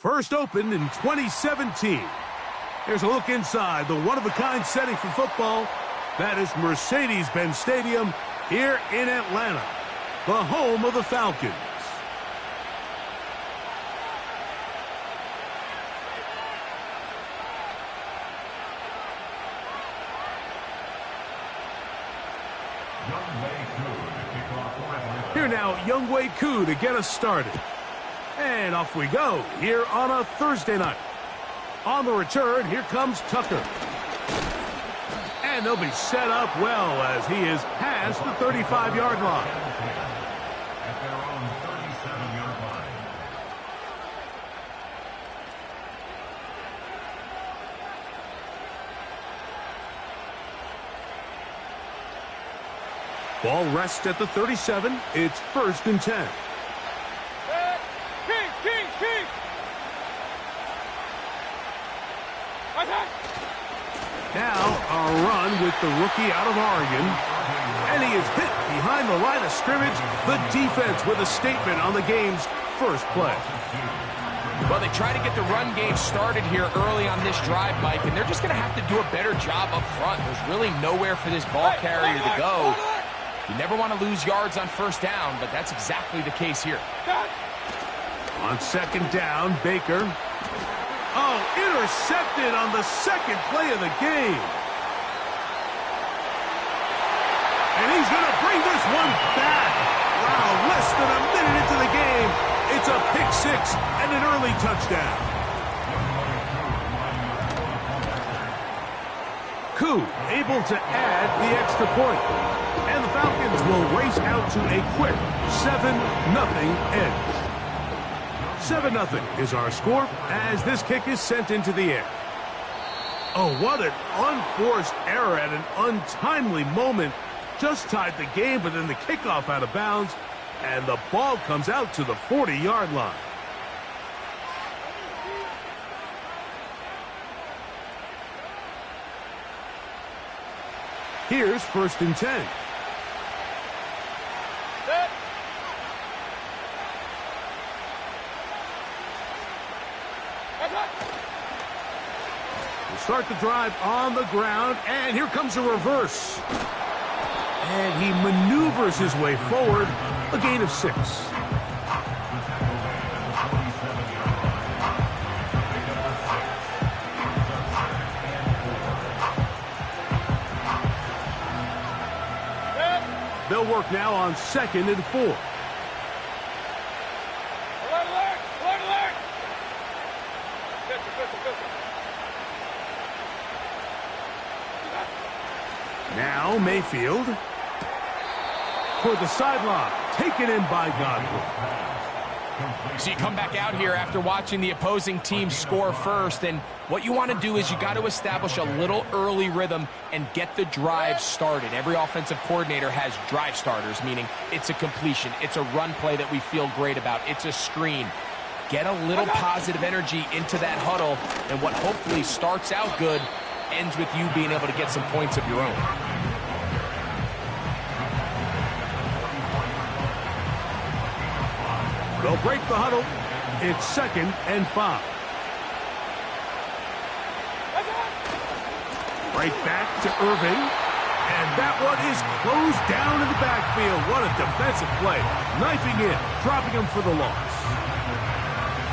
First opened in 2017. Here's a look inside the one-of-a-kind setting for football. That is Mercedes-Benz Stadium here in Atlanta, the home of the Falcons. Here now, Younghoe Koo to get us started. And off we go here on a Thursday night. On the return, here comes Tucker. And they'll be set up well as he is past the 35-yard line. At their own 37-yard line. Ball rests at the 37. It's 1st and 10. Now a run with the rookie out of Oregon. And he is hit behind the line of scrimmage. The defense with a statement on the game's first play. Well, they try to get the run game started here early on this drive, Mike, and they're just going to have to do a better job up front. There's really nowhere for this ball carrier to go. You never want to lose yards on first down, but that's exactly the case here. On 2nd down, Baker. Oh, intercepted on the second play of the game. And he's going to bring this one back. Wow, less than a minute into the game. It's a pick 6 and an early touchdown. Koo able to add the extra point. And the Falcons will race out to a quick 7-0 edge. 7-0 is our score as this kick is sent into the air. Oh, what an unforced error at an untimely moment. Just tied the game, but then the kickoff out of bounds, and the ball comes out to the 40-yard line. Here's 1st and 10. We'll start the drive on the ground, and here comes a reverse. And he maneuvers his way forward, a gain of 6. They'll work now on 2nd and 4. Now Mayfield for the sideline, taken in by Godwin. So you come back out here after watching the opposing team score first, and what you want to do is you got to establish a little early rhythm and get the drive started. Every offensive coordinator has drive starters, meaning it's a completion, it's a run play that we feel great about, it's a screen. Get a little positive energy into that huddle, and what hopefully starts out good ends with you being able to get some points of your own. They'll break the huddle. It's 2nd and 5. Right back to Irving. And that one is closed down in the backfield. What a defensive play. Knifing in, dropping him for the loss.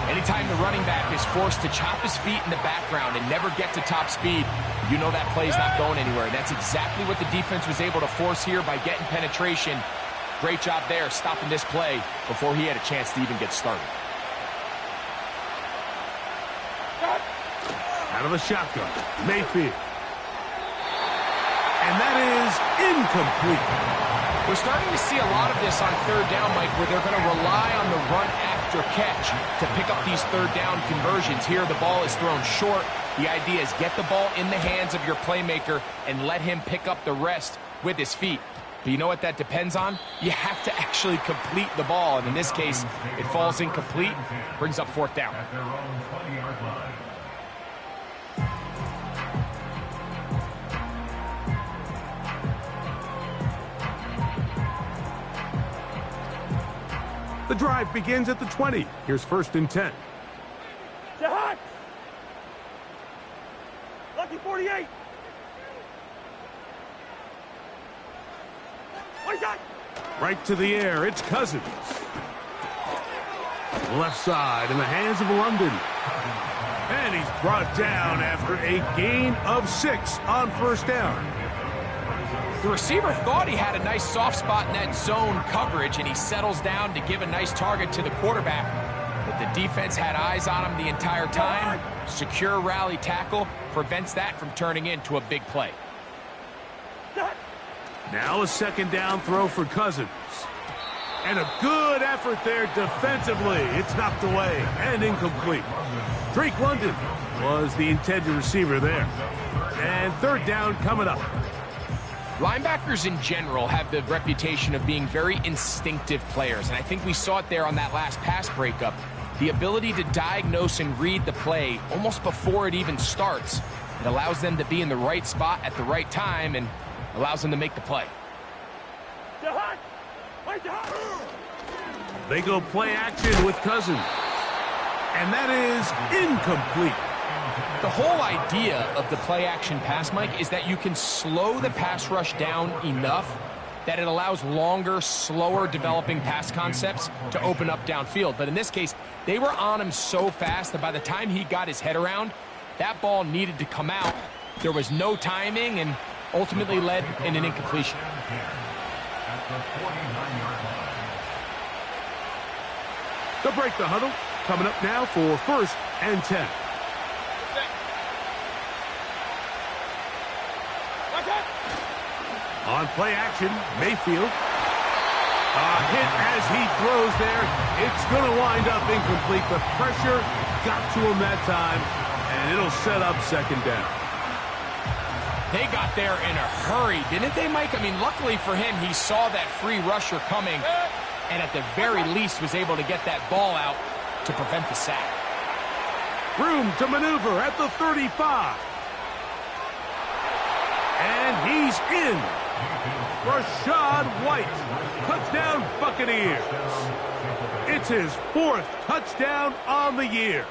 Anytime the running back is forced to chop his feet in the background and never get to top speed, you know that play's not going anywhere. And that's exactly what the defense was able to force here by getting penetration. Great job there, stopping this play before he had a chance to even get started. Out of the shotgun, Mayfield. And that is incomplete. We're starting to see a lot of this on 3rd down, Mike, where they're going to rely on the run after catch to pick up these 3rd down conversions. Here, the ball is thrown short. The idea is get the ball in the hands of your playmaker and let him pick up the rest with his feet. But you know what that depends on? You have to actually complete the ball. And in this case, it falls incomplete, brings up 4th down. At their own 20-yard line. The drive begins at the 20. Here's 1st and 10. Lucky 48. Right to the air, it's Cousins. Left side in the hands of London. And he's brought down after a gain of 6 on first down. The receiver thought he had a nice soft spot in that zone coverage, and he settles down to give a nice target to the quarterback. But the defense had eyes on him the entire time. Secure rally tackle prevents that from turning into a big play. Now a second down throw for Cousins. And a good effort there defensively. It's knocked away and incomplete. Drake London was the intended receiver there. And third down coming up. Linebackers in general have the reputation of being very instinctive players, and I think we saw it there on that last pass breakup. The ability to diagnose and read the play almost before it even starts. It allows them to be in the right spot at the right time and allows them to make the play. They go play action with Cousins. And that is incomplete. The whole idea of the play action pass, Mike, is that you can slow the pass rush down enough that it allows longer, slower developing pass concepts to open up downfield. But in this case, they were on him so fast that by the time he got his head around, that ball needed to come out. There was no timing and ultimately led in an incompletion. They'll break the huddle. Coming up now for first and 10. On play action, Mayfield. A hit as he throws there. It's going to wind up incomplete. The pressure got to him that time, and it'll set up second down. They got there in a hurry, didn't they, Mike? I mean, luckily for him, he saw that free rusher coming, and at the very least was able to get that ball out to prevent the sack. Room to maneuver at the 35. And he's in. Rachaad White. Touchdown Buccaneers. It's his 4th touchdown on the year.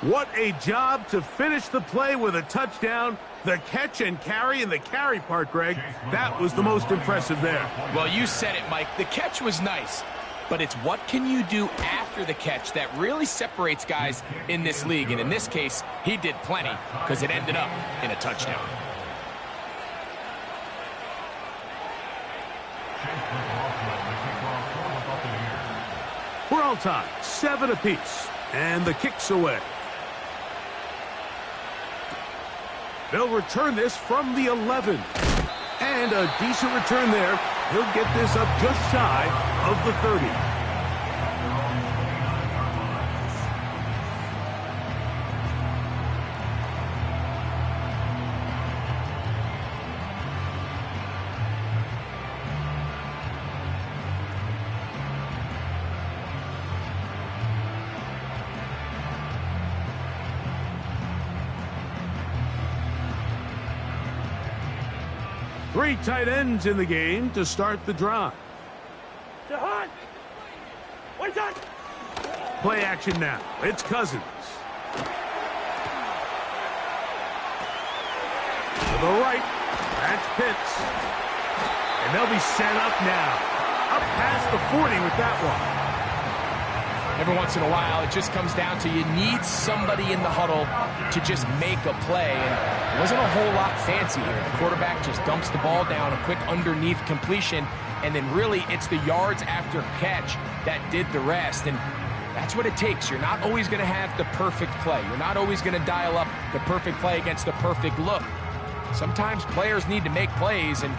What a job to finish the play with a touchdown. The catch and carry, and the carry part, Greg, that was the most impressive there. Well, you said it, Mike. The catch was nice, but it's what can you do after the catch that really separates guys in this league. And in this case, he did plenty because it ended up in a touchdown. We're all tied, 7 apiece, and the kick's away. They'll return this from the 11. And a decent return there. He'll get this up just shy of the 30. Three tight ends in the game to start the drive. Play action now. It's Cousins. To the right. That's Pitts. And they'll be set up now. Up past the 40 with that one. Every once in a while, it just comes down to you need somebody in the huddle to just make a play. And it wasn't a whole lot fancy here. The quarterback just dumps the ball down, a quick underneath completion, and then really it's the yards after catch that did the rest. And that's what it takes. You're not always going to have the perfect play. You're not always going to dial up the perfect play against the perfect look. Sometimes players need to make plays, and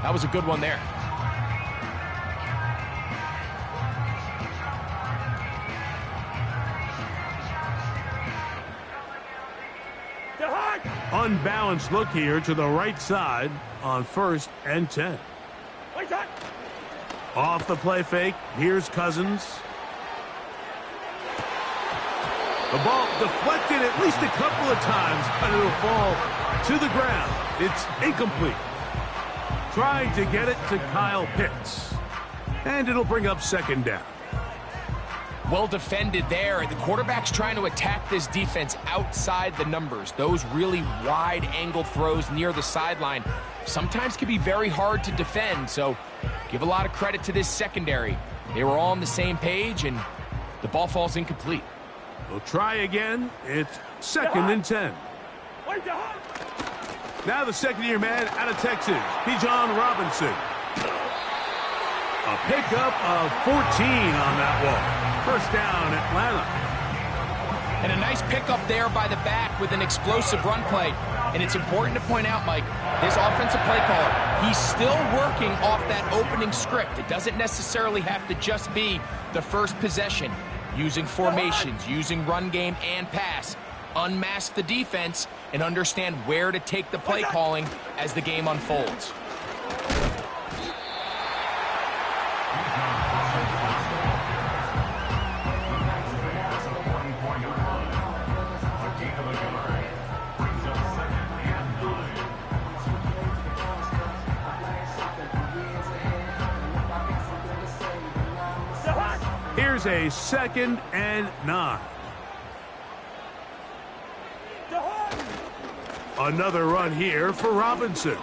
that was a good one there. Unbalanced look here to the right side on first and 10. Off the play fake. Here's Cousins. The ball deflected at least a couple of times, but it'll fall to the ground. It's incomplete. Trying to get it to Kyle Pitts. And it'll bring up second down. Well defended there. The quarterback's trying to attack this defense outside the numbers. Those really wide angle throws near the sideline sometimes can be very hard to defend, so give a lot of credit to this secondary. They were all on the same page, and the ball falls incomplete. We'll try again. It's 2nd and 10. Now the second-year man out of Texas, Bijan Robinson. A pickup of 14 on that one. First down, Atlanta. And a nice pickup there by the back with an explosive run play. And it's important to point out, Mike, this offensive play caller, he's still working off that opening script. It doesn't necessarily have to just be the first possession. Using formations, using run game and pass. Unmask the defense and understand where to take the play calling as the game unfolds. Here's a 2nd and 9. Another run here for Robinson.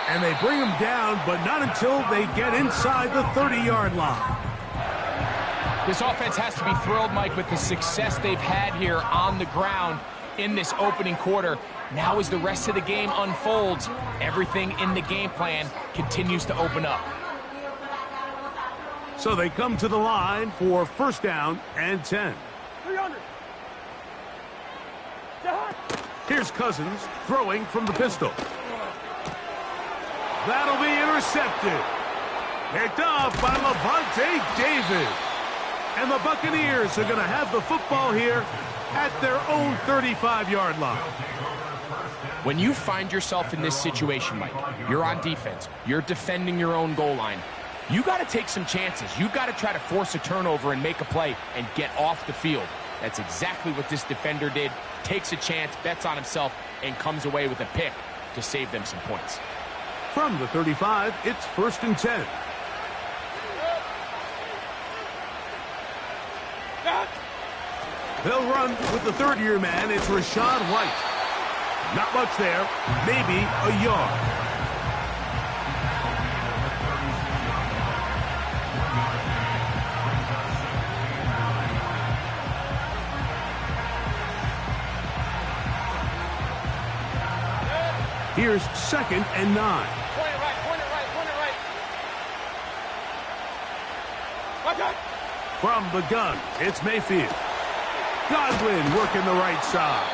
And they bring him down, but not until they get inside the 30-yard line. This offense has to be thrilled, Mike, with the success they've had here on the ground in this opening quarter. Now as the rest of the game unfolds, everything in the game plan continues to open up. So they come to the line for 1st down and 10. 300. Here's Cousins throwing from the pistol. That'll be intercepted. Picked off by Lavonte David. And the Buccaneers are going to have the football here at their own 35-yard line. When you find yourself in this situation, Mike, you're on defense, you're defending your own goal line, you got to take some chances. You got to try to force a turnover and make a play and get off the field. That's exactly what this defender did. Takes a chance, bets on himself, and comes away with a pick to save them some points. From the 35, it's 1st and 10. They'll run with the 3rd-year man. It's Rachaad White. Not much there, maybe a yard. Here's 2nd and 9. Point it right, point it right, point it right. Watch out. From the gun, it's Mayfield. Godwin working the right side.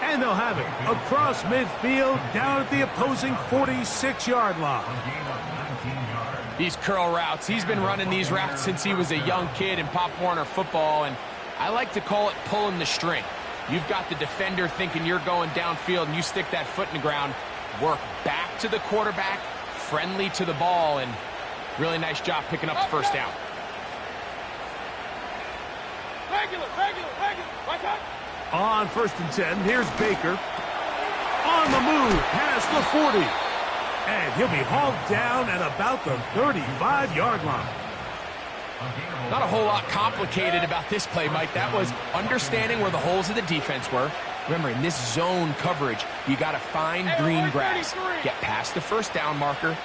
And they'll have it across midfield down at the opposing 46-yard line. These curl routes, he's been running these routes since he was a young kid in Pop Warner football, and I like to call it pulling the string. You've got the defender thinking you're going downfield, and you stick that foot in the ground, work back to the quarterback, friendly to the ball, and really nice job picking up the 1st down. Regular. Watch out. On 1st and 10, here's Baker. On the move, past the 40. And he'll be hauled down at about the 35-yard line. Not a whole lot complicated about this play, Mike. That was understanding where the holes of the defense were. Remember, in this zone coverage, you got to find green grass. Get past the 1st down marker,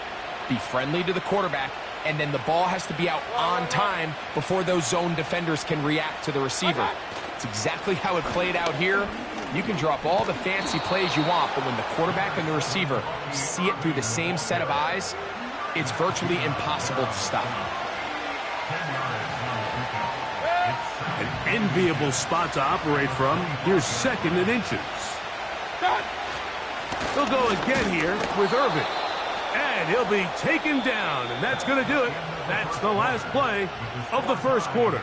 be friendly to the quarterback, and then the ball has to be out on time before those zone defenders can react to the receiver. It's exactly how it played out here. You can drop all the fancy plays you want, but when the quarterback and the receiver see it through the same set of eyes, it's virtually impossible to stop. An enviable spot to operate from. Here's 2nd and inches. They'll go again here with Irving. And he'll be taken down, and that's going to do it. That's the last play of the 1st quarter.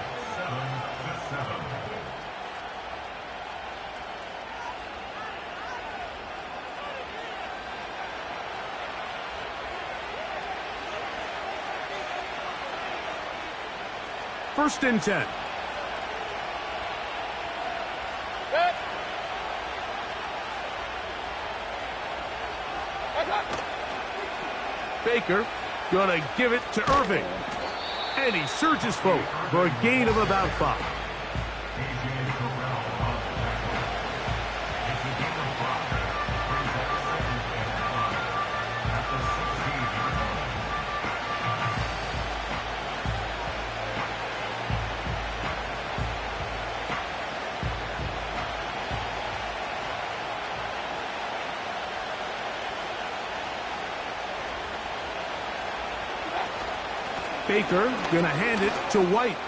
First and 10. Baker gonna give it to Irving. And he surges forward for a gain of about 5. Baker gonna hand it to White.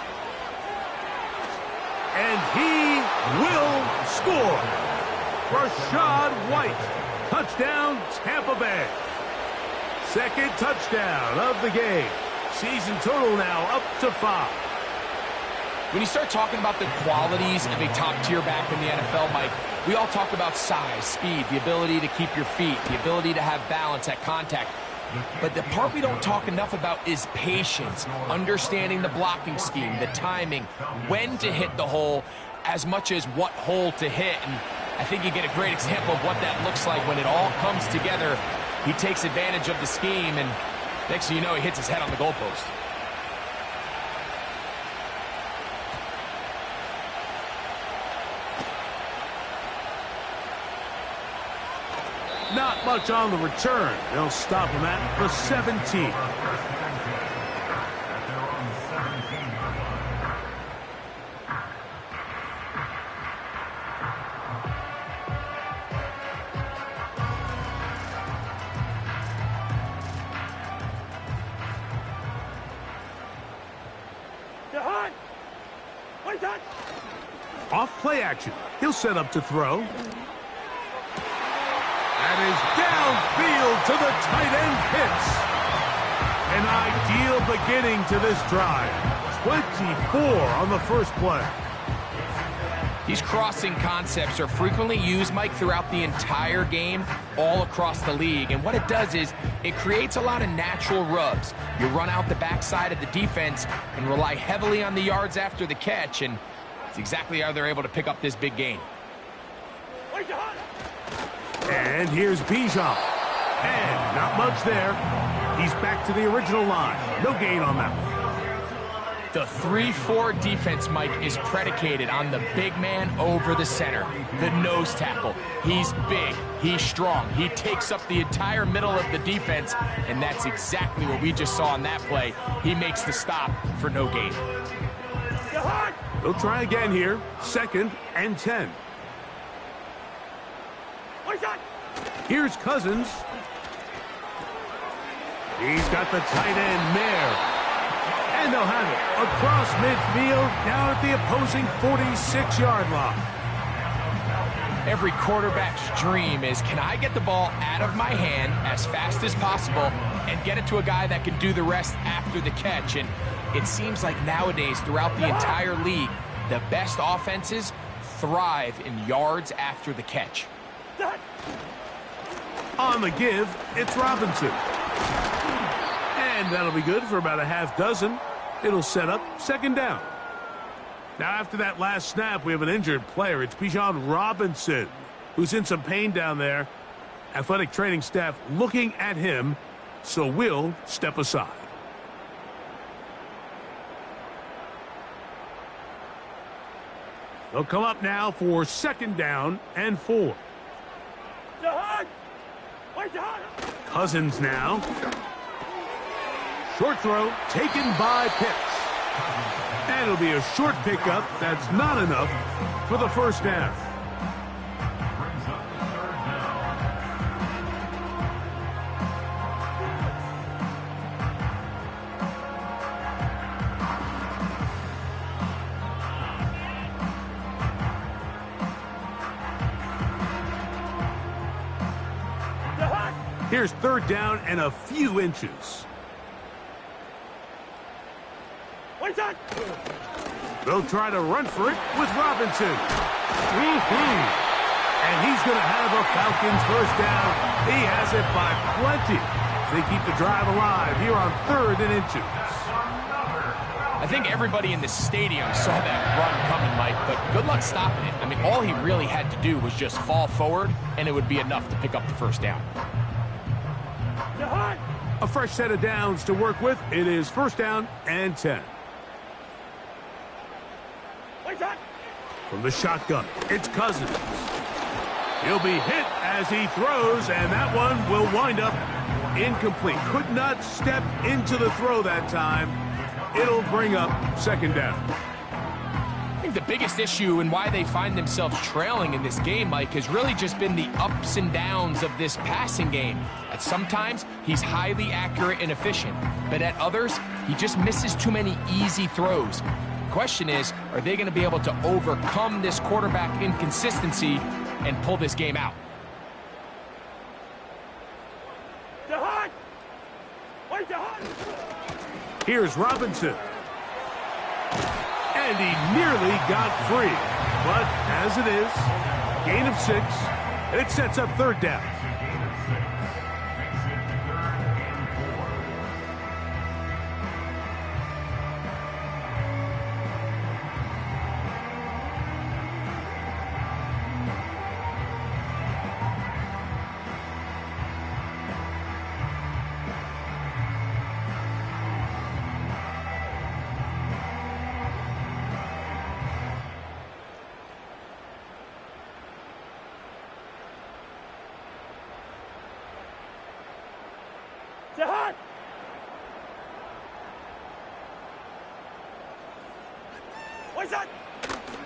And he will score. Rachaad White. Touchdown, Tampa Bay. Second touchdown of the game. Season total now up to 5. When you start talking about the qualities of a top-tier back in the NFL, Mike, we all talk about size, speed, the ability to keep your feet, the ability to have balance at contact. But the part we don't talk enough about is patience, understanding the blocking scheme, the timing, when to hit the hole, as much as what hole to hit. And I think you get a great example of what that looks like when it all comes together. He takes advantage of the scheme, and next thing you know, he hits his head on the goalpost. Not much on the return. They'll stop him at the 17. Off play action. He'll set up to throw. That is downfield to the tight end hits. An ideal beginning to this drive. 24 on the first play. These crossing concepts are frequently used, Mike, throughout the entire game, all across the league. And what it does is it creates a lot of natural rubs. You run out the backside of the defense and rely heavily on the yards after the catch, and it's exactly how they're able to pick up this big gain. And here's Bijan. And not much there. He's back to the original line. No gain on that one. The 3-4 defense, Mike, is predicated on the big man over the center, the nose tackle. He's big, he's strong, he takes up the entire middle of the defense, and that's exactly what we just saw on that play. He makes the stop for no gain. They'll try again here. 2nd and 10. Here's Cousins. He's got the tight end Mayer. And they'll have it across midfield down at the opposing 46-yard line. Every quarterback's dream is, can I get the ball out of my hand as fast as possible and get it to a guy that can do the rest after the catch? And it seems like nowadays throughout the entire league, the best offenses thrive in yards after the catch. On the give, it's Robinson. And that'll be good for about a half dozen. It'll set up 2nd down. Now, after that last snap, we have an injured player. It's Bijan Robinson, who's in some pain down there. Athletic training staff looking at him, so we'll step aside. They'll come up now for 2nd down and 4. Cousins now. Short throw taken by Pitts. And it'll be a short pickup. That's not enough for the 1st down. Here's 3rd down and a few inches. They'll try to run for it with Robinson. And he's going to have a Falcons 1st down. He has it by plenty. They keep the drive alive here on 3rd and inches. I think everybody in the stadium saw that run coming, Mike, but good luck stopping it. I mean, all he really had to do was just fall forward, and it would be enough to pick up the 1st down. A fresh set of downs to work with. It is first down and 10. From the shotgun, it's Cousins. He'll be hit as he throws, and that one will wind up incomplete. Could not step into the throw that time. It'll bring up second down. I think the biggest issue and why they find themselves trailing in this game, Mike, has really just been the ups and downs of this passing game. At sometimes, he's highly accurate and efficient, but at others, he just misses too many easy throws. The question is, are they going to be able to overcome this quarterback inconsistency and pull this game out? Here's Robinson. And he nearly got free. But as it is, gain of 6, and it sets up third down.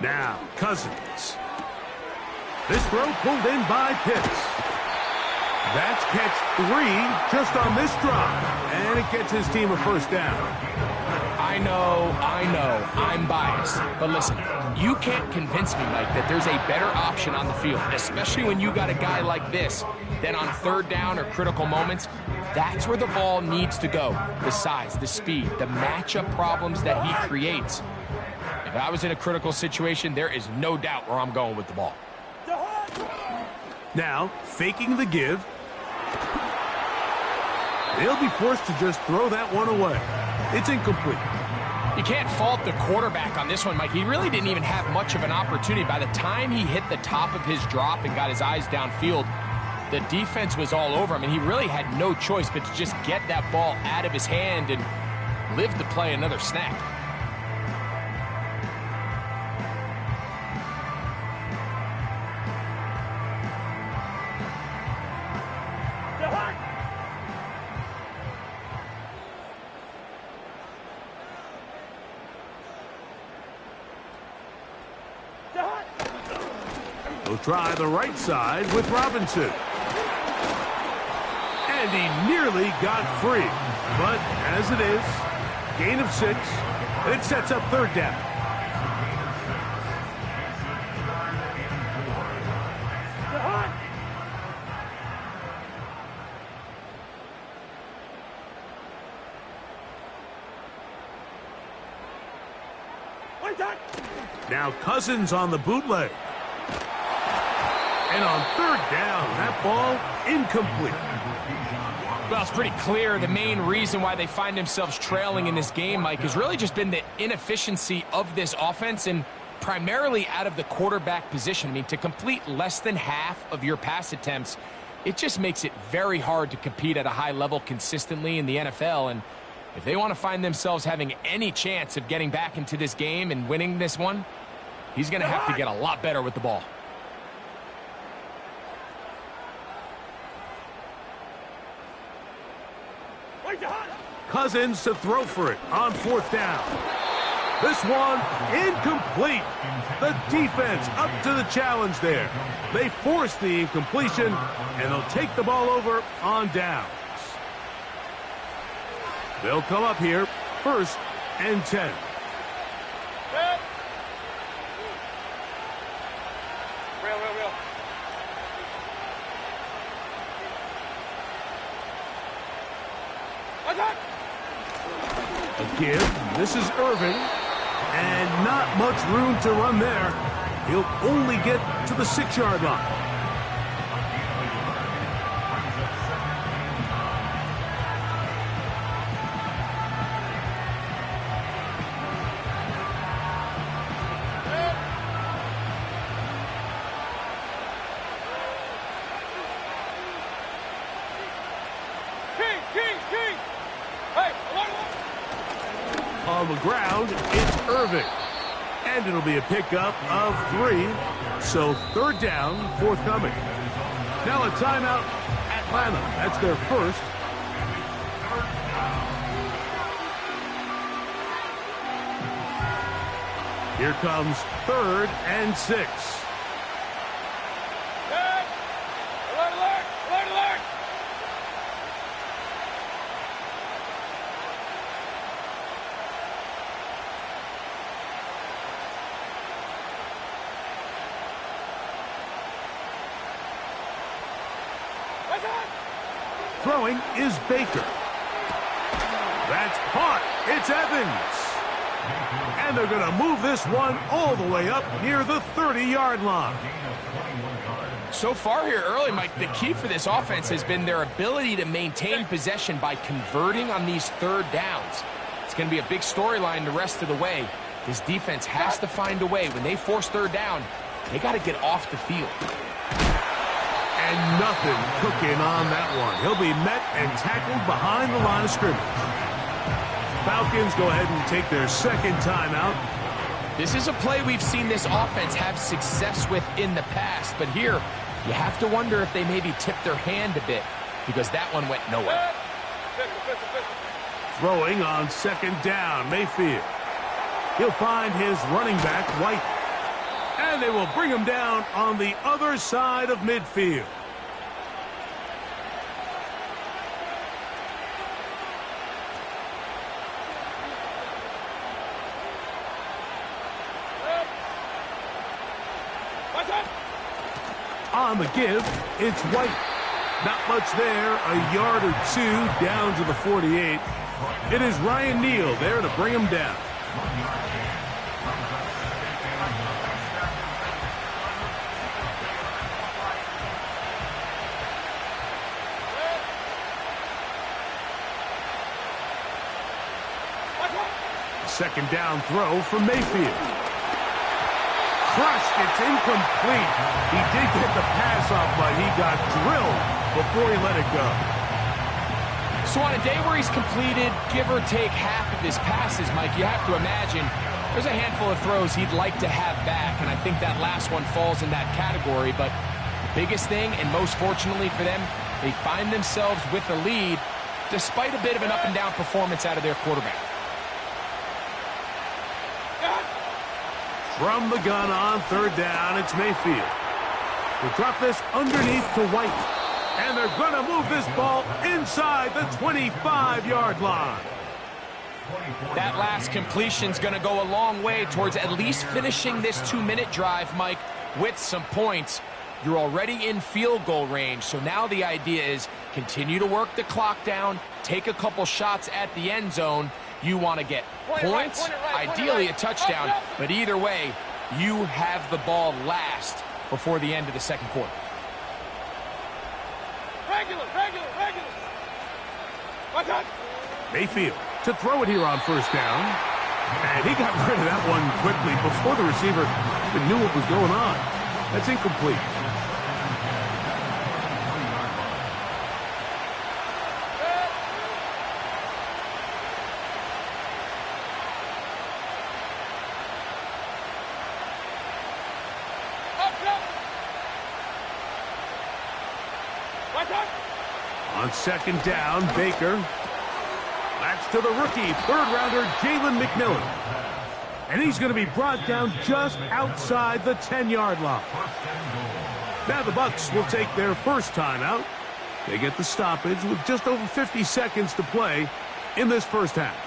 Now, Cousins. This throw pulled in by Pitts. That's catch 3 just on this drive. And it gets his team a first down. I know, I'm biased. But listen, you can't convince me, Mike, that there's a better option on the field, especially when you got a guy like this, that on third down or critical moments, that's where the ball needs to go. The size, the speed, the matchup problems that he creates. If I was in a critical situation, there is no doubt where I'm going with the ball. Now, faking the give. They'll be forced to just throw that one away. It's incomplete. You can't fault the quarterback on this one, Mike. He really didn't even have much of an opportunity. By the time he hit the top of his drop and got his eyes downfield, the defense was all over him, and he really had no choice but to just get that ball out of his hand and live to play another snap. He'll try the right side with Robinson. And he nearly got free. But as it is, gain of 6, and it sets up third down. Now Cousins on the bootleg. And on third down, that ball incomplete. Well, it's pretty clear the main reason why they find themselves trailing in this game, Mike, has really just been the inefficiency of this offense and primarily out of the quarterback position. I mean, to complete less than half of your pass attempts, it just makes it very hard to compete at a high level consistently in the NFL. And if they want to find themselves having any chance of getting back into this game and winning this one, he's going to have to get a lot better with the ball. Cousins to throw for it on fourth down. This one incomplete. The defense up to the challenge there. They force the incompletion, and they'll take the ball over on downs. They'll come up here, first and 10. A give. This is Irving. And not much room to run there. He'll only get to the 6-yard line. King! On the ground, it's Irving. And it'll be a pickup of 3. So third down, forthcoming. Now a timeout, Atlanta. That's their first. Here comes 3rd and 6. Alert, alert, alert, alert. What's that? Throwing is Baker. That's caught. It's Evans. And they're going to move this one all the way up near the 30-yard line. So far here early, Mike, the key for this offense has been their ability to maintain possession by converting on these third downs. It's going to be a big storyline the rest of the way. This defense has to find a way. When they force third down, they got to get off the field. And nothing cooking on that one. He'll be met and tackled behind the line of scrimmage. Falcons go ahead and take their second timeout. This is a play we've seen this offense have success with in the past, but here you have to wonder if they maybe tipped their hand a bit because that one went nowhere. Throwing on second down, Mayfield. He'll find his running back, White. And they will bring him down on the other side of midfield. On the give, it's White. Not much there, a yard or 2 down to the 48. It is Ryan Neal there to bring him down. Second down throw from Mayfield. Crushed, it's incomplete. He did get the pass off, but he got drilled before he let it go. So on a day where he's completed, give or take half of his passes, Mike, you have to imagine there's a handful of throws he'd like to have back, and I think that last one falls in that category. But the biggest thing, and most fortunately for them, they find themselves with a lead despite a bit of an up-and-down performance out of their quarterback. From the gun on third down, it's Mayfield. We'll drop this underneath to White. And they're going to move this ball inside the 25-yard line. That last completion's going to go a long way towards at least finishing this 2-minute drive, Mike, with some points. You're already in field goal range, so now the idea is continue to work the clock down, take a couple shots at the end zone. You want to get points, ideally a touchdown, but either way, you have the ball last before the end of the second quarter. Regular. Watch out. Mayfield to throw it here on first down. And he got rid of that one quickly before the receiver even knew what was going on. That's incomplete. On second down, Baker. That's to the rookie, third-rounder Jalen McMillan. And he's going to be brought down just outside the 10-yard line. Now the Bucs will take their first timeout. They get the stoppage with just over 50 seconds to play in this first half.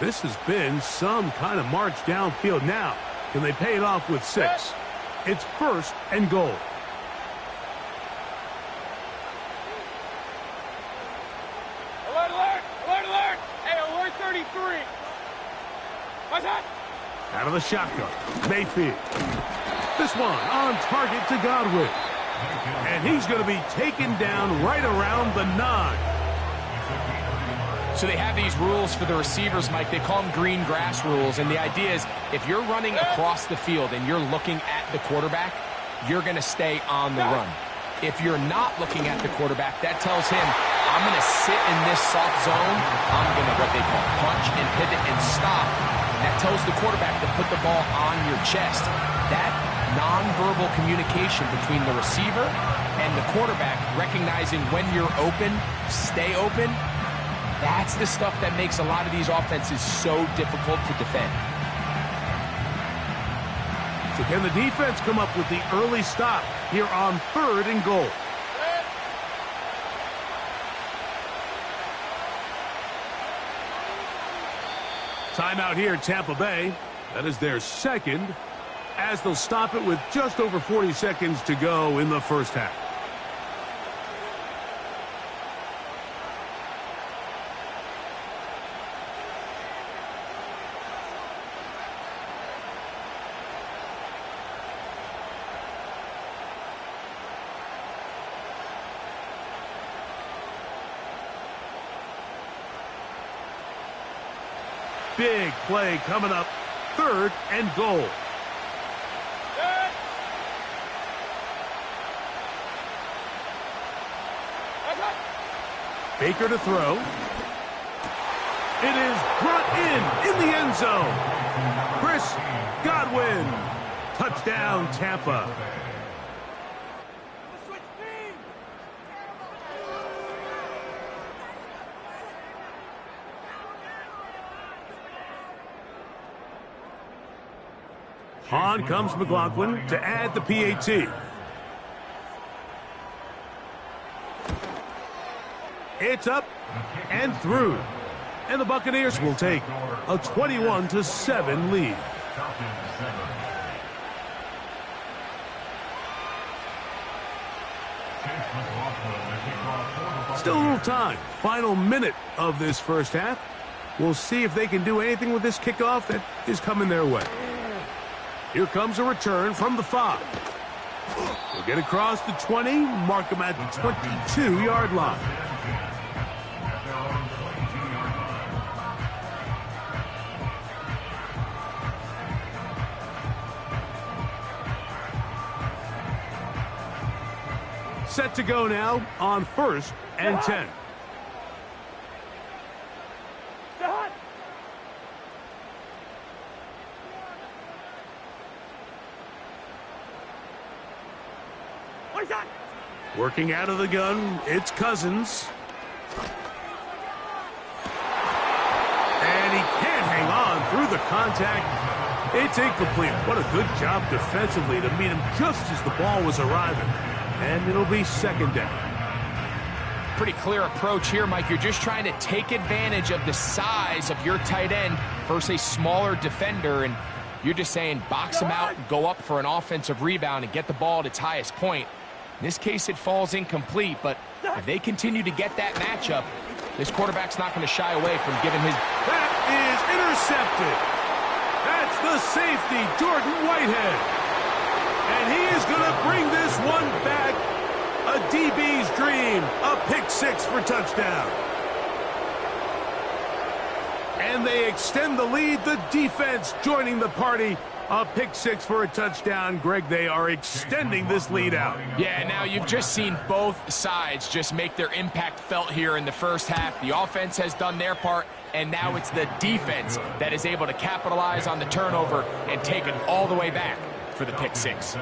This has been some kind of march downfield now. Can they pay it off with 6? It's first and goal. Alert. Hey, alert 33. What's that? Out of the shotgun, Mayfield. This one on target to Godwin. And he's going to be taken down right around the 9. So they have these rules for the receivers, Mike. They call them green grass rules. And the idea is if you're running across the field and you're looking at the quarterback, you're going to stay on the run. If you're not looking at the quarterback, that tells him, I'm going to sit in this soft zone. I'm going to, what they call, punch and pivot and stop. And that tells the quarterback to put the ball on your chest. That nonverbal communication between the receiver and the quarterback, recognizing when you're open, stay open, that's the stuff that makes a lot of these offenses so difficult to defend. So can the defense come up with the early stop here on 3rd and goal? Timeout here, Tampa Bay. That is their second, as they'll stop it with just over 40 seconds to go in the first half. Big play coming up, 3rd and goal. Baker to throw. It is brought in the end zone. Chris Godwin. Touchdown, Tampa. On comes McLaughlin to add the PAT. It's up and through. And the Buccaneers will take a 21-7 lead. Still a little time. Final minute of this first half. We'll see if they can do anything with this kickoff that is coming their way. Here comes a return from the 5. They'll get across the 20, mark them at the 22-yard line. Set to go now on 1st and 10. Working out of the gun, it's Cousins. And he can't hang on through the contact. It's incomplete. What a good job defensively to meet him just as the ball was arriving. And it'll be 2nd down. Pretty clear approach here, Mike. You're just trying to take advantage of the size of your tight end versus a smaller defender. And you're just saying box him out and go up for an offensive rebound and get the ball at its highest point. In this case, it falls incomplete, but if they continue to get that matchup, this quarterback's not going to shy away from giving his... That is intercepted. That's the safety, Jordan Whitehead. And he is going to bring this one back. A DB's dream, a pick 6 for touchdown. And they extend the lead, the defense joining the party. A pick 6 for a touchdown. Greg, they are extending this lead out. Yeah, now you've just seen both sides just make their impact felt here in the first half. The offense has done their part, and now it's the defense that is able to capitalize on the turnover and take it all the way back for the pick 6.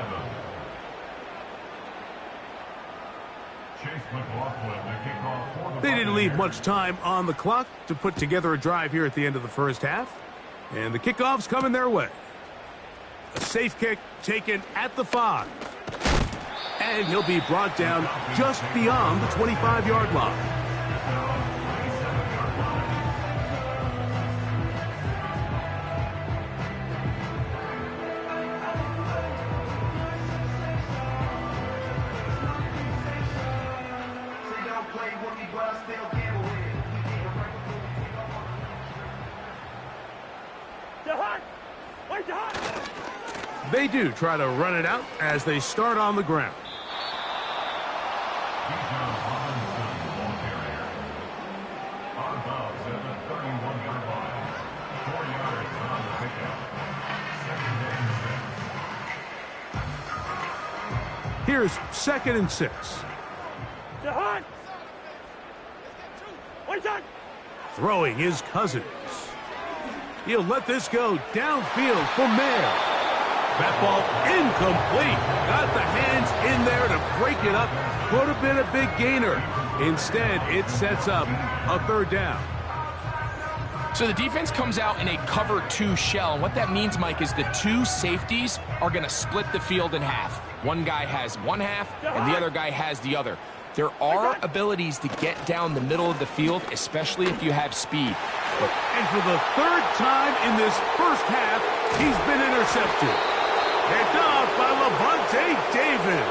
They didn't leave much time on the clock to put together a drive here at the end of the first half. And the kickoff's coming their way. A safe kick taken at the 5. And he'll be brought down just beyond the 25-yard line. They do try to run it out as they start on the ground. Here's 2nd and 6. Throwing is Cousins. He'll let this go downfield for Mayer. That ball incomplete. Got the hands in there to break it up. Could have been a big gainer. Instead, it sets up a 3rd down. So the defense comes out in a cover 2 shell. And what that means, Mike, is the 2 safeties are going to split the field in half. One guy has one half, and the other guy has the other. There are abilities to get down the middle of the field, especially if you have speed. And for the 3rd time in this first half, he's been intercepted. Picked off by Lavonte David.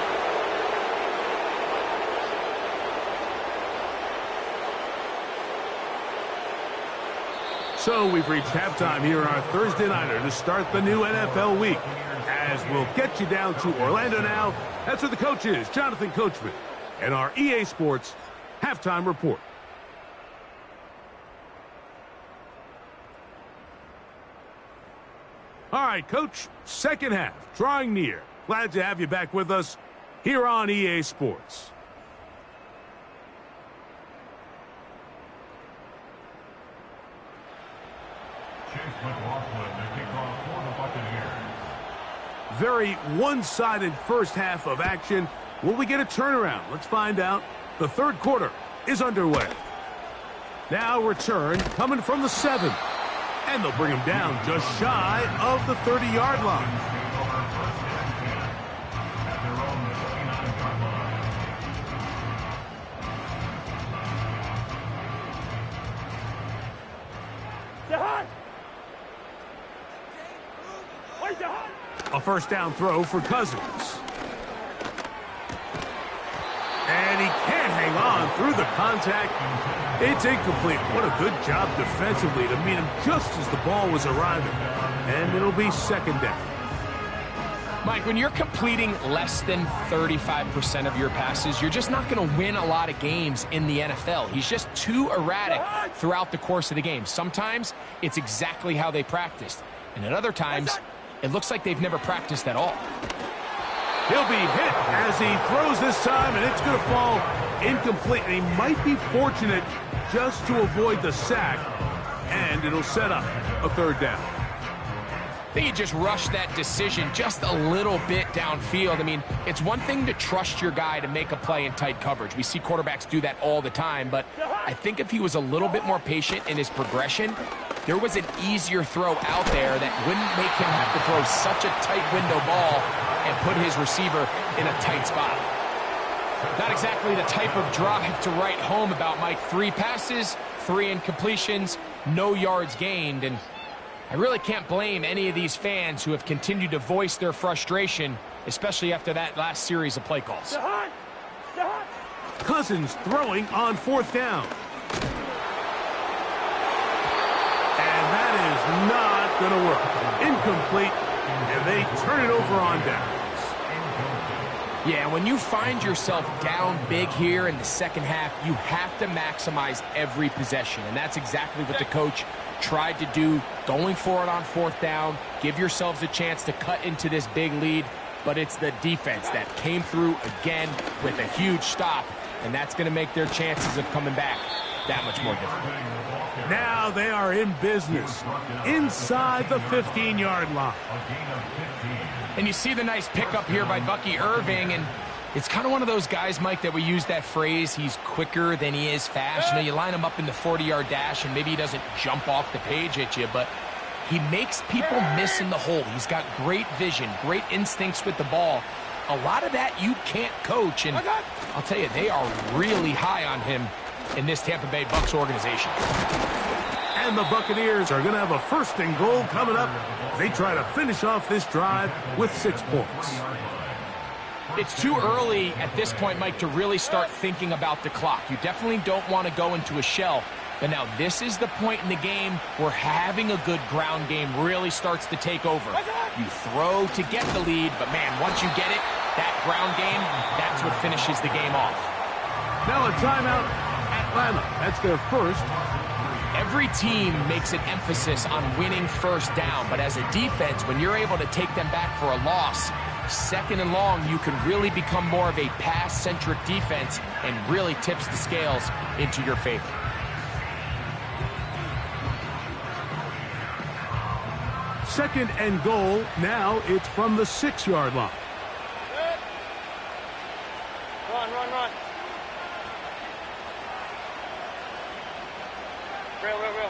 So we've reached halftime here on our Thursday Nighter to start the new NFL week. As we'll get you down to Orlando now, that's where the coach is, Jonathan Coachman, and our EA Sports Halftime Report. All right, Coach, second half, drawing near. Glad to have you back with us here on EA Sports. Chase McLaughlin, the kickoff for the Buccaneers. Very one-sided first half of action. Will we get a turnaround? Let's find out. The 3rd quarter is underway. Now return coming from the 7. And they'll bring him down just shy of the 30-yard line. At their own 29-yard line. A 1st down throw for Cousins. And he can't hang on through the contact. It's incomplete. What a good job defensively to meet him just as the ball was arriving. And it'll be 2nd down. Mike, when you're completing less than 35% of your passes, you're just not going to win a lot of games in the NFL. He's just too erratic throughout the course of the game. Sometimes it's exactly how they practiced. And at other times, it looks like they've never practiced at all. He'll be hit as he throws this time, and it's going to fall incomplete. And he might be fortunate just to avoid the sack, and it'll set up a 3rd down. I think he just rushed that decision just a little bit downfield. I mean, it's one thing to trust your guy to make a play in tight coverage. We see quarterbacks do that all the time, but I think if he was a little bit more patient in his progression, there was an easier throw out there that wouldn't make him have to throw such a tight window ball and put his receiver in a tight spot. Not exactly the type of drive to write home about, Mike. 3 passes, 3 incompletions, no yards gained, and I really can't blame any of these fans who have continued to voice their frustration, especially after that last series of play calls. Cousins throwing on 4th down. And that is not going to work. Incomplete, and they turn it over on downs. Yeah, when you find yourself down big here in the 2nd half, you have to maximize every possession, and that's exactly what the coach tried to do, going for it on 4th down, give yourselves a chance to cut into this big lead, but it's the defense that came through again with a huge stop, and that's going to make their chances of coming back that much more difficult. Now they are in business inside the 15-yard line. And you see the nice pickup here by Bucky Irving, and it's kind of one of those guys, Mike, that we use that phrase, he's quicker than he is fast. You know, you line him up in the 40-yard dash, and maybe he doesn't jump off the page at you, but he makes people miss in the hole. He's got great vision, great instincts with the ball. A lot of that you can't coach, and I'll tell you, they are really high on him in this Tampa Bay Bucs organization. And the Buccaneers are going to have a 1st and goal coming up. They try to finish off this drive with 6 points. It's too early at this point, Mike, to really start thinking about the clock. You definitely don't want to go into a shell. But now this is the point in the game where having a good ground game really starts to take over. You throw to get the lead, but man, once you get it, that ground game, that's what finishes the game off. Now a timeout, Atlanta. That's their 1st. Every team makes an emphasis on winning 1st down, but as a defense, when you're able to take them back for a loss, second and long, you can really become more of a pass-centric defense and really tips the scales into your favor. Second and goal. Now it's from the 6-yard line. Good. Run, run, run. Real.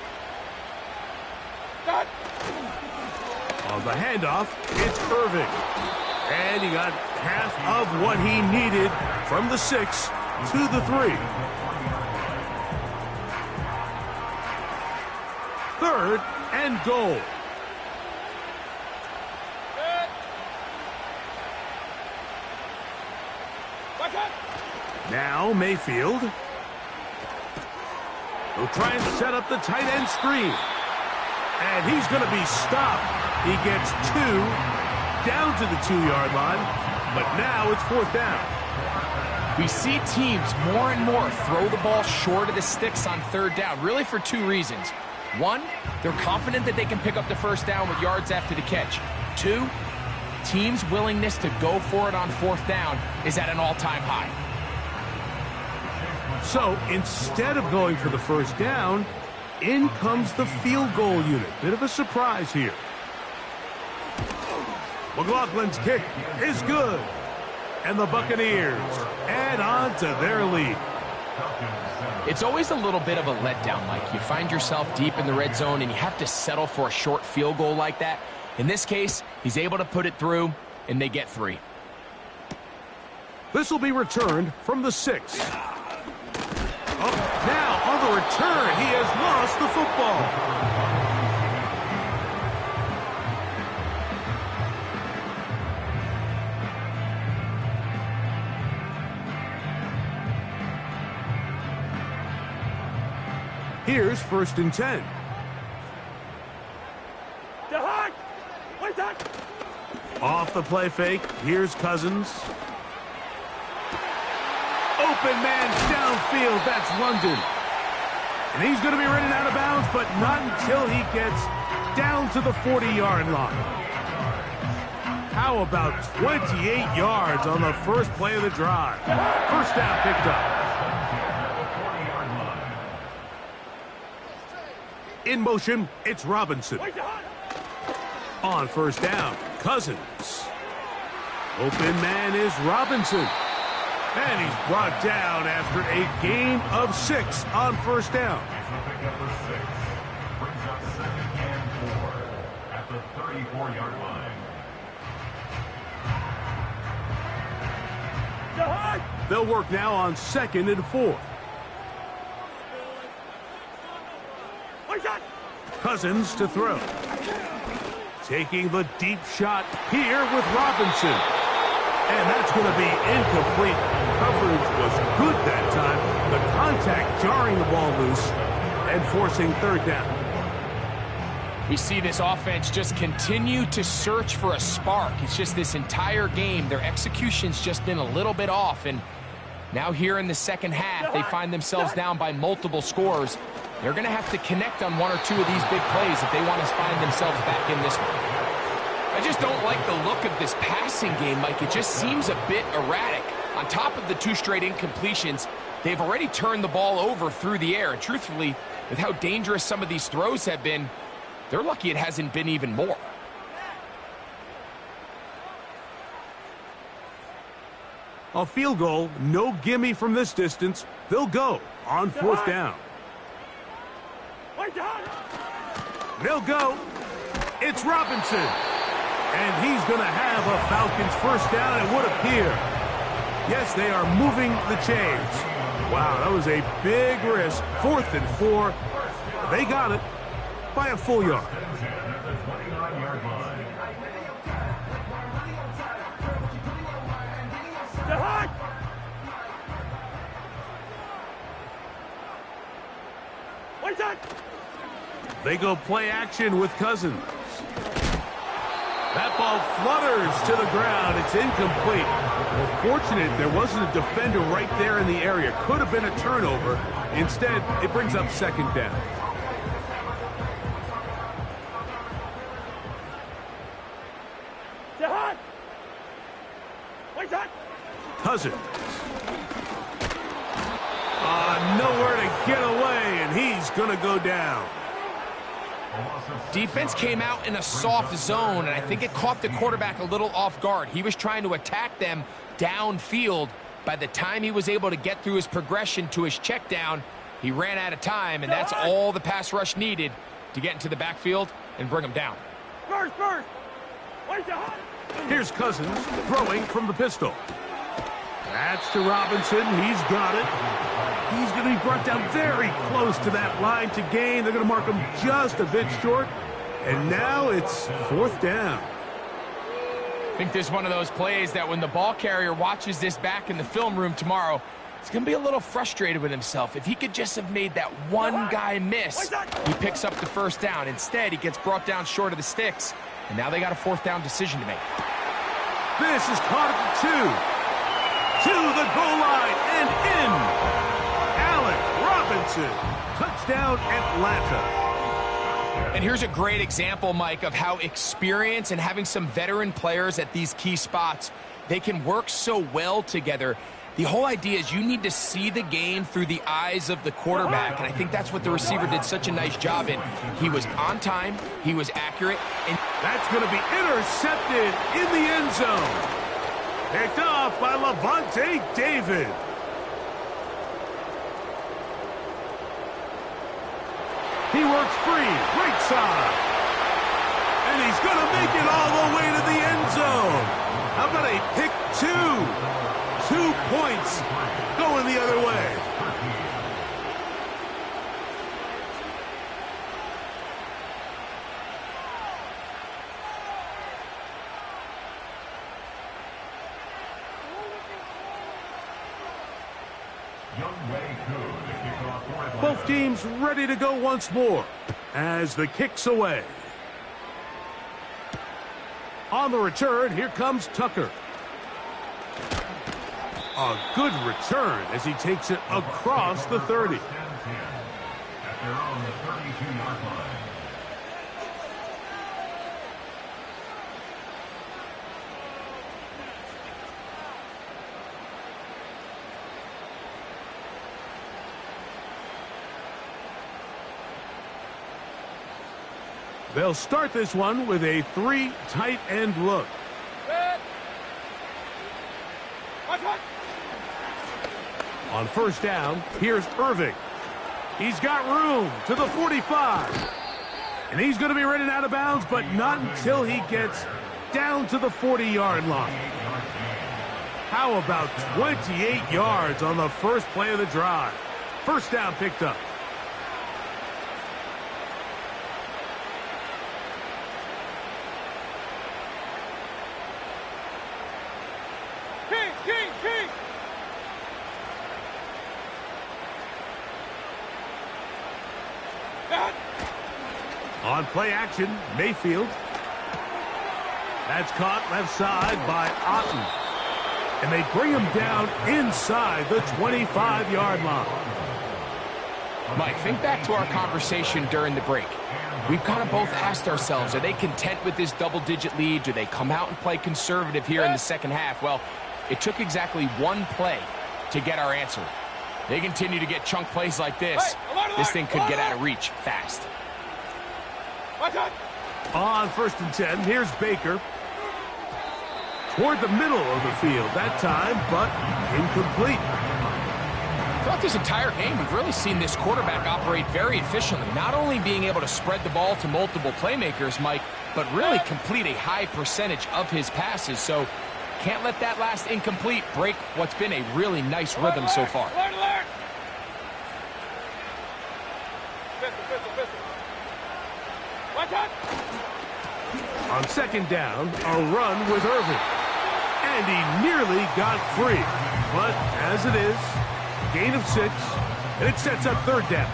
Cut. On the handoff, it's Irving. And he got half of what he needed from the 6 to the 3. Third and goal. Good. Watch out. Now Mayfield. He'll try and set up the tight end screen. And he's going to be stopped. He gets 2 down to the 2-yard line, but now it's 4th down. We see teams more and more throw the ball short of the sticks on 3rd down, really for 2 reasons. 1, they're confident that they can pick up the 1st down with yards after the catch. 2, teams' willingness to go for it on 4th down is at an all-time high. So instead of going for the 1st down, in comes the field goal unit. Bit of a surprise here. McLaughlin's kick is good. And the Buccaneers add on to their lead. It's always a little bit of a letdown, Mike. You find yourself deep in the red zone and you have to settle for a short field goal like that. In this case, he's able to put it through, and they get 3. This will be returned from the 6. Now, on the return, he has lost the football. Here's 1st and 10. Off the play fake, here's Cousins. Open man downfield, that's London. And he's going to be running out of bounds, but not until he gets down to the 40-yard line. How about 28 yards on the first play of the drive? 1st down picked up. In motion, it's Robinson. On 1st down, Cousins. Open man is Robinson. And he's brought down after a gain of 6 on 1st down. Brings up 2nd and 4 at the 34-yard line. They'll work now on 2nd and 4. Cousins to throw. Taking the deep shot here with Robinson. And that's going to be incomplete. Coverage was good that time. The contact jarring the ball loose and forcing 3rd down. We see this offense just continue to search for a spark. It's just this entire game, their execution's just been a little bit off. And now here in the 2nd half, they find themselves down by multiple scores. They're going to have to connect on 1 or 2 of these big plays if they want to find themselves back in this one. I just don't like the look of this passing game, Mike. It just seems a bit erratic. On top of the 2 straight incompletions, they've already turned the ball over through the air. And truthfully, with how dangerous some of these throws have been, they're lucky it hasn't been even more. A field goal, no gimme from this distance. They'll go on 4th down. They'll go. It's Robinson. And he's going to have a Falcons 1st down, it would appear. Yes, they are moving the chains. Wow, that was a big risk. 4th and 4. They got it by a full yard. They go play action with Cousins. That ball flutters to the ground. It's incomplete. Well, fortunate there wasn't a defender right there in the area. Could have been a turnover. Instead, it brings up 2nd down. Cousins. Nowhere to get away, and he's going to go down. Defense came out in a soft zone, and I think it caught the quarterback a little off guard. He was trying to attack them downfield. By the time he was able to get through his progression to his check down, he ran out of time, and that's all the pass rush needed to get into the backfield and bring him down. Here's Cousins throwing from the pistol. That's to Robinson. He's got it. He's going to be brought down very close to that line to gain. They're going to mark him just a bit short. And now it's 4th down. I think this is one of those plays that when the ball carrier watches this back in the film room tomorrow, he's going to be a little frustrated with himself. If he could just have made that one guy miss, he picks up the 1st down. Instead, he gets brought down short of the sticks, and now they got a 4th down decision to make. This is caught at the 2. To the goal line and in. Allen Robinson. Touchdown, Atlanta. And here's a great example, Mike, of how experience and having some veteran players at these key spots, they can work so well together. The whole idea is you need to see the game through the eyes of the quarterback, and I think that's what the receiver did such a nice job in. He was on time, he was accurate, and that's going to be intercepted in the end zone. Picked off by Lavonte David. He works free, right side. And he's going to make it all the way to the end zone. How about a pick 2? 2 points going the other way. Both teams ready to go once more as the kick's away. On the return, here comes Tucker. A good return as he takes it across the 30. At their own 32-yard line. They'll start this one with a 3 tight end look. On 1st down, here's Irving. He's got room to the 45. And he's going to be running out of bounds, but not until he gets down to the 40-yard line. How about 28 yards on the first play of the drive? 1st down picked up. On play action, Mayfield. That's caught left side by Otten. And they bring him down inside the 25-yard line. Mike, think back to our conversation during the break. We've kind of both asked ourselves, are they content with this double-digit lead? Do they come out and play conservative here in the second half? Well, it took exactly one play to get our answer. They continue to get chunk plays like this. This thing could get out of reach fast. On 1st and 10, here's Baker. Toward the middle of the field that time, but incomplete. Throughout this entire game, we've really seen this quarterback operate very efficiently, not only being able to spread the ball to multiple playmakers, Mike, but really complete a high percentage of his passes. So can't let that last incomplete break what's been a really nice rhythm so far. On 2nd down, a run with Irving. And he nearly got free. But as it is, gain of 6, and it sets up 3rd down.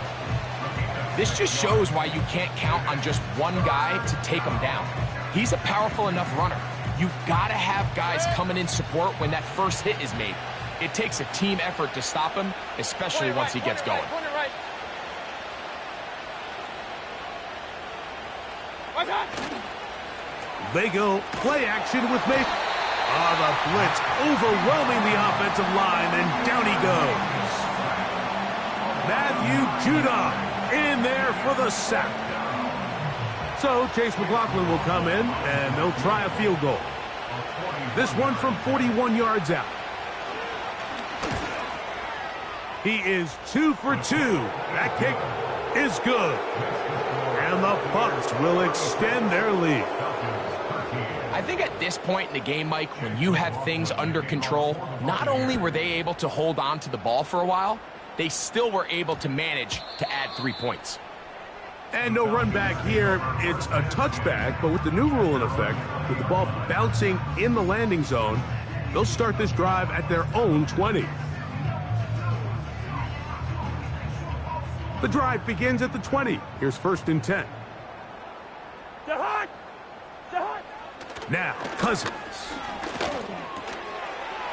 This just shows why you can't count on just one guy to take him down. He's a powerful enough runner. You've got to have guys coming in support when that first hit is made. It takes a team effort to stop him, especially once he gets going. They go play action with Mayfield. Oh, the blitz overwhelming the offensive line, and down he goes. Matthew Judon in there for the sack. So Chase McLaughlin will come in, and they'll try a field goal. This one from 41 yards out. He is 2 for 2. That kick is good. And the Bucs will extend their lead. I think at this point in the game, Mike, when you have things under control, not only were they able to hold on to the ball for a while, they still were able to manage to add 3 points. And no run back here. It's a touchback, but with the new rule in effect, with the ball bouncing in the landing zone, they'll start this drive at their own 20. The drive begins at the 20. Here's 1st and 10. Now, Cousins.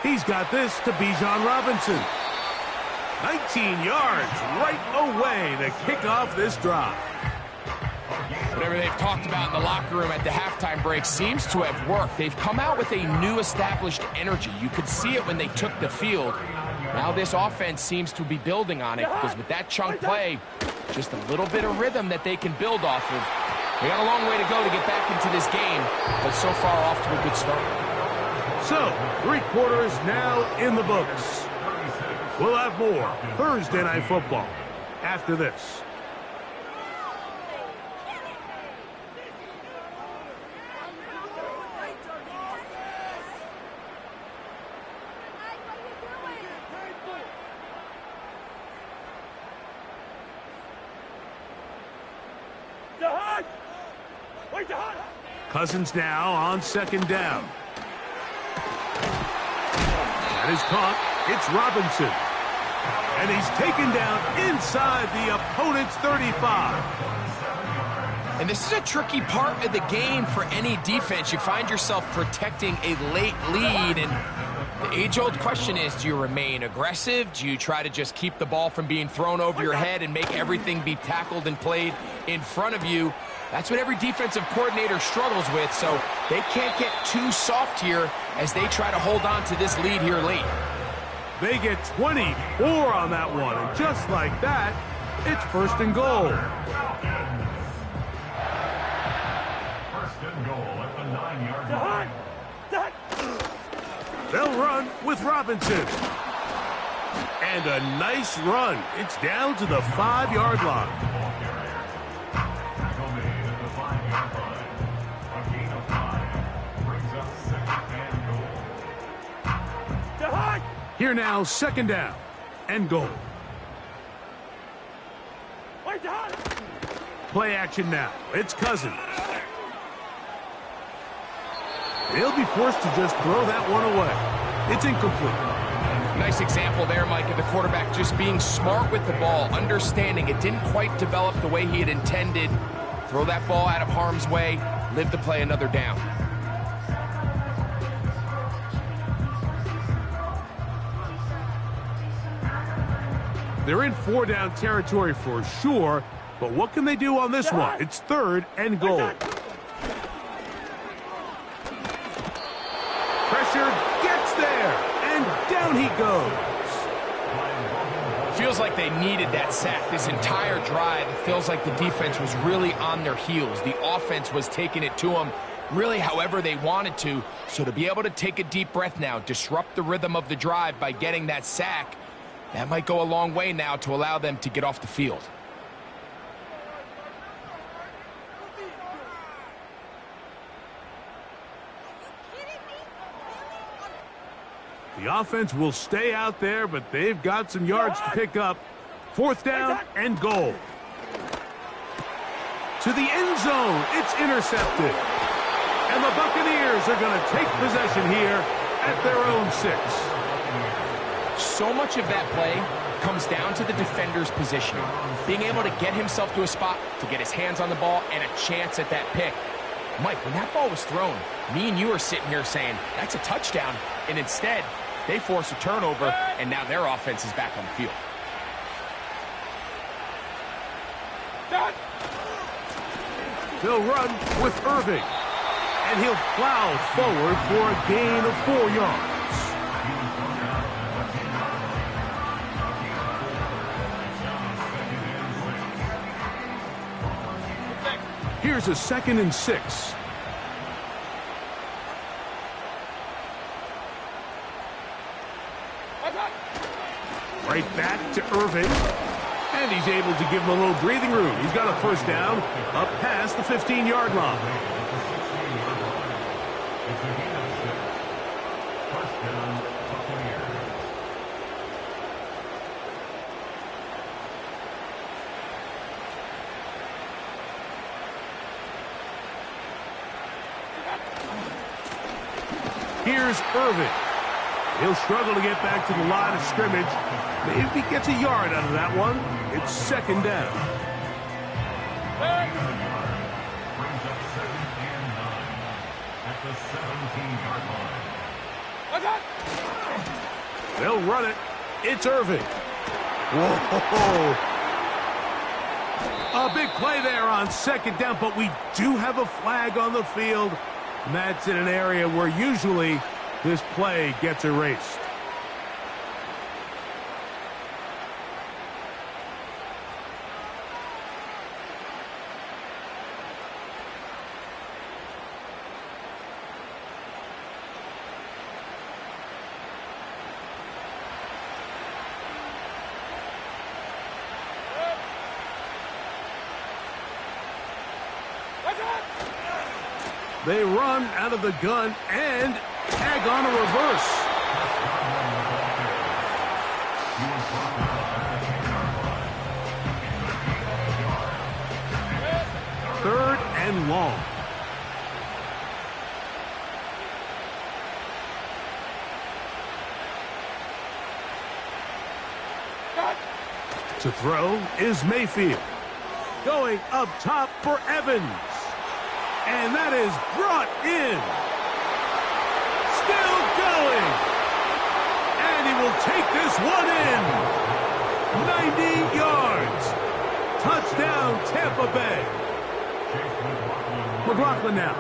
He's got this to Bijan Robinson. 19 yards right away to kick off this drive. Whatever they've talked about in the locker room at the halftime break seems to have worked. They've come out with a new established energy. You could see it when they took the field. Now this offense seems to be building on it because with that chunk play, just a little bit of rhythm that they can build off of. They got a long way to go to get back into this game, but so far off to a good start. So, 3 quarters now in the books. We'll have more Thursday Night Football after this. Cousins now on 2nd down. That is caught. It's Robinson. And he's taken down inside the opponent's 35. And this is a tricky part of the game for any defense. You find yourself protecting a late lead, and the age-old question is, do you remain aggressive? Do you try to just keep the ball from being thrown over your head and make everything be tackled and played in front of you? That's what every defensive coordinator struggles with, so they can't get too soft here as they try to hold on to this lead here late. They get 24 on that one, and just like that, it's 1st and goal. 1st and goal at the 9-yard line. They'll run with Robinson. And a nice run. It's down to the 5-yard line. Here now, 2nd down and goal. Play action now. It's Cousins. They'll be forced to just throw that one away. It's incomplete. Nice example there, Mike, of the quarterback just being smart with the ball, understanding it didn't quite develop the way he had intended. Throw that ball out of harm's way, live to play another down. They're in 4-down territory for sure, but what can they do on this one? It's 3rd and goal. Pressure gets there, and down he goes. Feels like they needed that sack this entire drive. It feels like the defense was really on their heels. The offense was taking it to them really however they wanted to. So to be able to take a deep breath now, disrupt the rhythm of the drive by getting that sack, that might go a long way now to allow them to get off the field. The offense will stay out there, but they've got some yards to pick up. 4th down and goal. To the end zone, it's intercepted. And the Buccaneers are going to take possession here at their own 6. So much of that play comes down to the defender's positioning. Being able to get himself to a spot, to get his hands on the ball, and a chance at that pick. Mike, when that ball was thrown, me and you are sitting here saying, that's a touchdown. And instead, they force a turnover, and now their offense is back on the field. They'll run with Irving. And he'll plow forward for a gain of 4 yards. Here's a 2nd and 6. Right back to Irving. And he's able to give him a little breathing room. He's got a first down up past the 15-yard line. Here's Irving. He'll struggle to get back to the line of scrimmage. Maybe he gets a yard out of that one. It's 2nd down. Brings up 2nd and 9 at the 17-yard line. They'll run it. It's Irving. Whoa. A big play there on 2nd down, but we do have a flag on the field. And that's in an area where usually this play gets erased. They run out of the gun and tag on a reverse. 3rd and long. To throw is Mayfield. Going up top for Evans. And that is brought in. Still going. And he will take this one in. 90 yards. Touchdown, Tampa Bay. McLaughlin now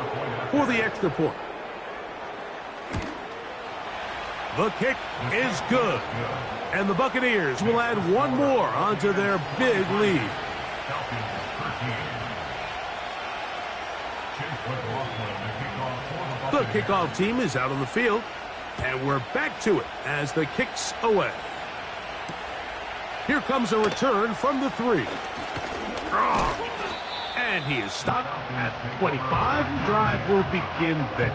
for the extra point. The kick is good. And the Buccaneers will add one more onto their big lead. The kickoff team is out on the field, and we're back to it as the kick's away. Here comes a return from the 3. And he is stopped at 25. The drive will begin there.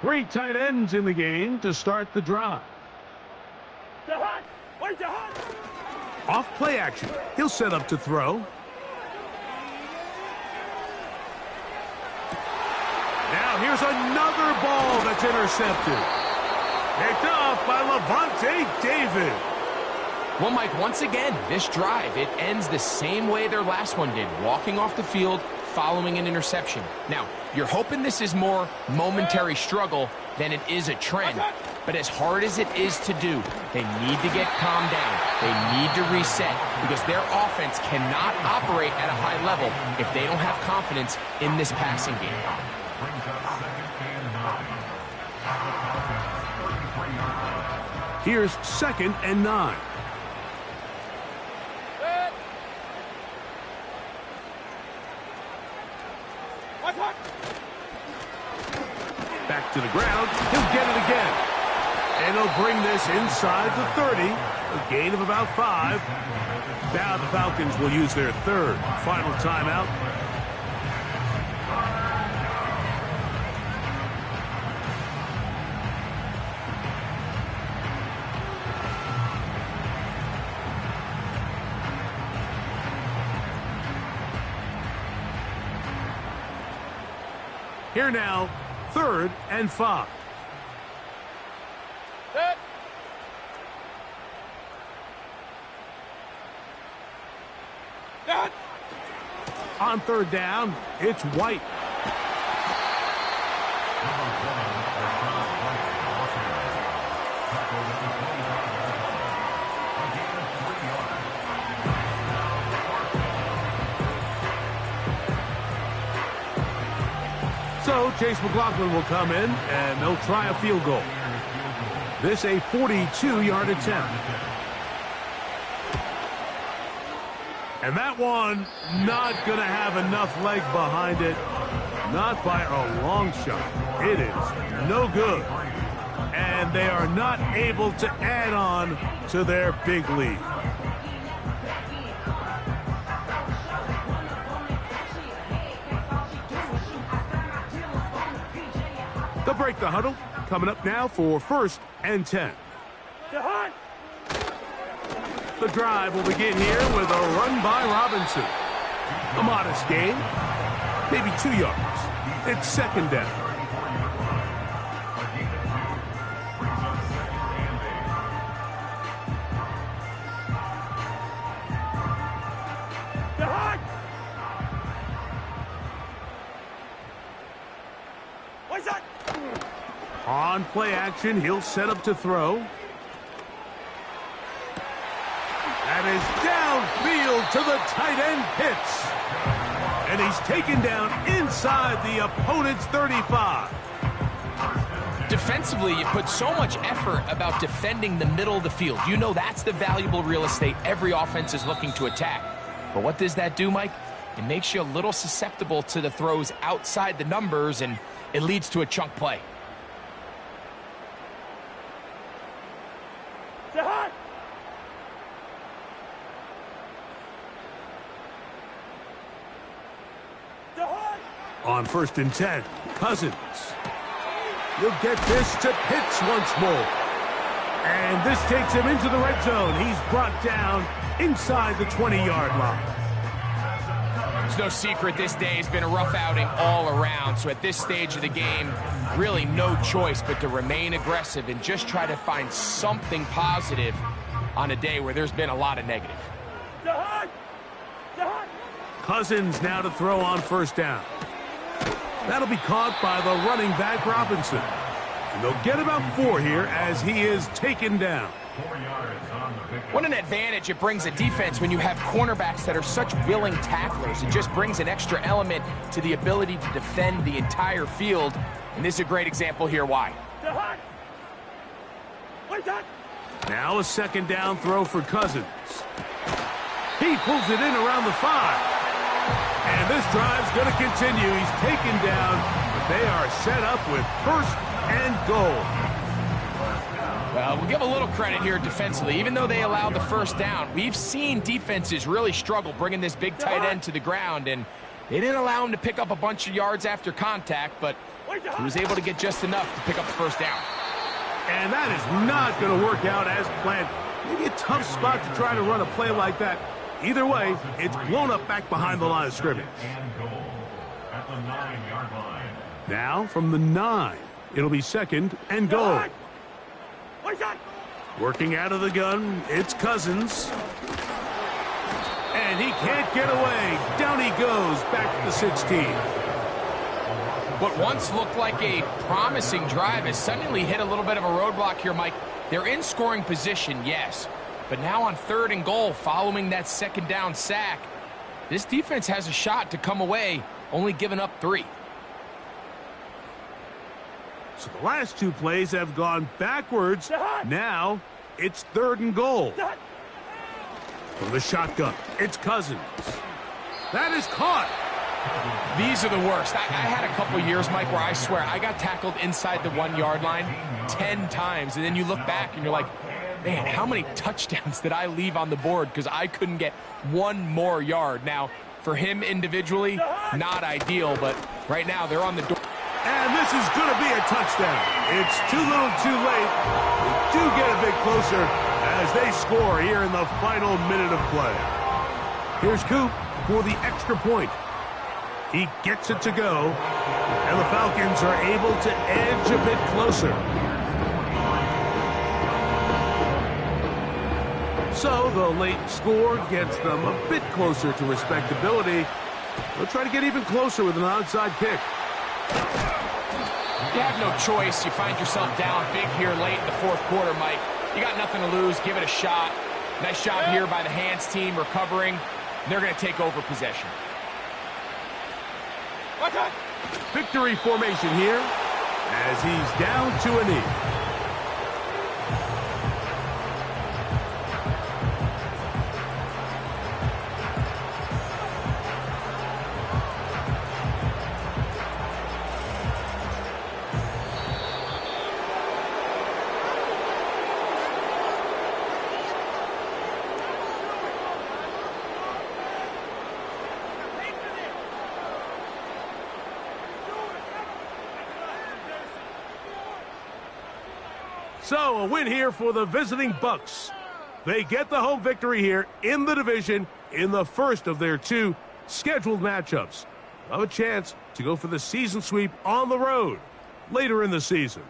Three tight ends in the game to start the drive. Off play action. He'll set up to throw. Now here's another ball that's intercepted. Picked off by Lavonte David. Well, Mike, once again, this drive, it ends the same way their last one did, walking off the field, following an interception. Now, you're hoping this is more momentary struggle than it is a trend. But as hard as it is to do, they need to get calmed down. They need to reset because their offense cannot operate at a high level if they don't have confidence in this passing game. Here's 2nd and 9. Back to the ground. He'll get it again. And he'll bring this inside the 30. A gain of about 5. Now the Falcons will use their 3rd final timeout. Here now, 3rd and 5. Set. Set. On 3rd down, it's White. So Chase McLaughlin will come in, and they'll try a field goal. This a 42-yard attempt. And that one not going to have enough leg behind it. Not by a long shot. It is no good. And they are not able to add on to their big lead. They'll break the huddle. Coming up now for 1st and 10. The drive will begin here with a run by Robinson. A modest gain, maybe 2 yards. It's 2nd down. On play action, he'll set up to throw. That is downfield to the tight end Pitts. And he's taken down inside the opponent's 35. Defensively, you put so much effort about defending the middle of the field. You know that's the valuable real estate every offense is looking to attack. But what does that do, Mike? It makes you a little susceptible to the throws outside the numbers, and it leads to a chunk play. On 1st and 10, Cousins. You'll get this to Pitts once more. And this takes him into the red zone. He's brought down inside the 20-yard line. It's no secret this day has been a rough outing all around. So at this stage of the game, really no choice but to remain aggressive and just try to find something positive on a day where there's been a lot of negative. Cousins now to throw on 1st down. That'll be caught by the running back Robinson. And they'll get about 4 here as he is taken down. 4 yards on the pick. What an advantage it brings a defense when you have cornerbacks that are such willing tacklers. It just brings an extra element to the ability to defend the entire field. And this is a great example here why. Now a 2nd down throw for Cousins. He pulls it in around the 5. And this drive's going to continue. He's taken down, but they are set up with 1st and goal. Well, we'll give a little credit here defensively. Even though they allowed the 1st down, we've seen defenses really struggle bringing this big tight end to the ground, and they didn't allow him to pick up a bunch of yards after contact, but he was able to get just enough to pick up the 1st down. And that is not going to work out as planned. Maybe a tough spot to try to run a play like that. Either way, it's blown up back behind the line of scrimmage. And goal at the 9-yard line. Now from the 9, it'll be 2nd and goal. Working out of the gun, it's Cousins. And he can't get away. Down he goes, back to the 16. What once looked like a promising drive has suddenly hit a little bit of a roadblock here, Mike. They're in scoring position, yes. But now on 3rd and goal, following that 2nd down sack, this defense has a shot to come away, only giving up 3. So the last 2 plays have gone backwards. Now it's 3rd and goal. From the shotgun, it's Cousins. That is caught. These are the worst. I had a couple years, Mike, where I swear I got tackled inside the 1-yard line 10 times. And then you look back and you're like, man, how many touchdowns did I leave on the board because I couldn't get 1 more yard? Now, for him individually, not ideal, but right now they're on the door. And this is going to be a touchdown. It's too little too late. We do get a bit closer as they score here in the final minute of play. Here's Coop for the extra point. He gets it to go. And the Falcons are able to edge a bit closer. So the late score gets them a bit closer to respectability. They'll try to get even closer with an onside kick. You have no choice. You find yourself down big here late in the fourth quarter, Mike. You got nothing to lose. Give it a shot. Nice job here by the hands team recovering. They're going to take over possession. Okay. Victory formation here as he's down to a knee. So, a win here for the visiting Bucks. They get the home victory here in the division in the first of their 2 scheduled matchups. They'll have a chance to go for the season sweep on the road later in the season.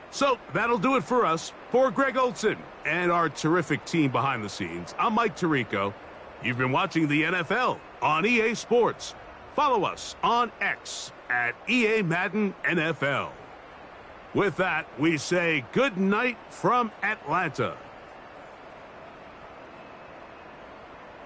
So, that'll do it for us. For Greg Olsen and our terrific team behind the scenes, I'm Mike Tirico. You've been watching the NFL on EA Sports. Follow us on X at EA Madden NFL. With that, we say good night from Atlanta.